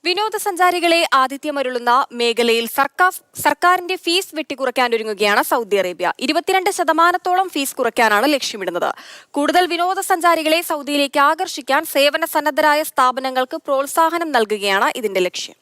വിനോദസഞ്ചാരികളെ ആതിഥ്യമരുളുന്ന മേഖലയിൽ സർക്കാരിന്റെ ഫീസ് വെട്ടിക്കുറയ്ക്കാനൊരുങ്ങുകയാണ് സൗദി അറേബ്യ. 22% ഫീസ് കുറയ്ക്കാനാണ് ലക്ഷ്യമിടുന്നത്. കൂടുതൽ വിനോദസഞ്ചാരികളെ സൗദിയിലേക്ക് ആകർഷിക്കാൻ സേവന സന്നദ്ധരായ സ്ഥാപനങ്ങൾക്ക് പ്രോത്സാഹനം നൽകുകയാണ് ഇതിന്റെ ലക്ഷ്യം.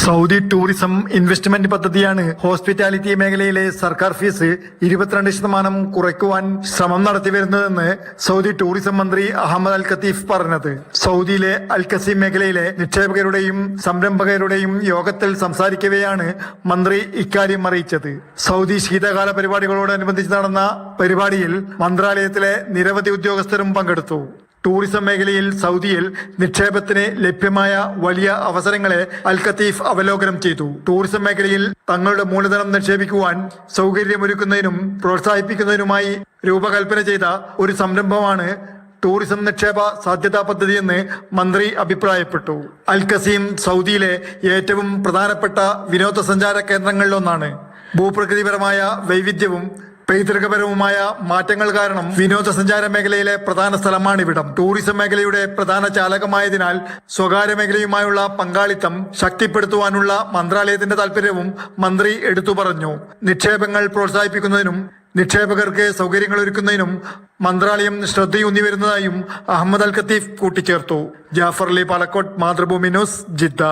സൗദി ടൂറിസം ഇൻവെസ്റ്റ്മെന്റ് പദ്ധതിയാണ് ഹോസ്പിറ്റാലിറ്റി മേഖലയിലെ സർക്കാർ ഫീസ് 22% കുറയ്ക്കുവാൻ ശ്രമം നടത്തിവരുന്നതെന്ന് സൗദി ടൂറിസം മന്ത്രി അഹമ്മദ് അൽ ഖത്തീഫ് പറഞ്ഞത്. സൗദിയിലെ അൽ ഖസീം മേഖലയിലെ നിക്ഷേപകരുടെയും സംരംഭകരുടെയും യോഗത്തിൽ സംസാരിക്കവെയാണ് മന്ത്രി ഇക്കാര്യം അറിയിച്ചത്. സൗദി ശീതകാല പരിപാടികളോടനുബന്ധിച്ച് നടന്ന പരിപാടിയിൽ മന്ത്രാലയത്തിലെ നിരവധി ഉദ്യോഗസ്ഥരും പങ്കെടുത്തു. ടൂറിസം മേഖലയിൽ സൗദിയിൽ നിക്ഷേപത്തിന് ലഭ്യമായ വലിയ അവസരങ്ങളെ അൽ ഖത്തീഫ് അവലോകനം ചെയ്തു. ടൂറിസം മേഖലയിൽ തങ്ങളുടെ മൂലധനം നിക്ഷേപിക്കുവാൻ സൗകര്യമൊരുക്കുന്നതിനും പ്രോത്സാഹിപ്പിക്കുന്നതിനുമായി രൂപകൽപ്പന ചെയ്ത ഒരു സംരംഭമാണ് ടൂറിസം നിക്ഷേപ സാധ്യതാ പദ്ധതിയെന്ന് മന്ത്രി അഭിപ്രായപ്പെട്ടു. അൽ ഖസീം സൗദിയിലെ ഏറ്റവും പ്രധാനപ്പെട്ട വിനോദസഞ്ചാര കേന്ദ്രങ്ങളിലൊന്നാണ്. ഭൂപ്രകൃതിപരമായ വൈവിധ്യവും പൈതൃകപരവുമായ മാറ്റങ്ങൾ കാരണം വിനോദസഞ്ചാര മേഖലയിലെ പ്രധാന സ്ഥലമാണിവിടം. ടൂറിസം മേഖലയുടെ പ്രധാന ചാലകമായതിനാൽ സ്വകാര്യ മേഖലയുമായുള്ള പങ്കാളിത്തം ശക്തിപ്പെടുത്തുവാനുള്ള മന്ത്രാലയത്തിന്റെ താൽപര്യവും മന്ത്രി എടുത്തു പറഞ്ഞു. നിക്ഷേപങ്ങൾ പ്രോത്സാഹിപ്പിക്കുന്നതിനും നിക്ഷേപകർക്ക് സൗകര്യങ്ങൾ ഒരുക്കുന്നതിനും മന്ത്രാലയം ശ്രദ്ധയൂന്നി വരുന്നതായും അഹമ്മദ് അൽ ഖത്തീഫ് കൂട്ടിച്ചേർത്തു. Jafar Ali Balakot, Mathrubhumi news, Jeddah.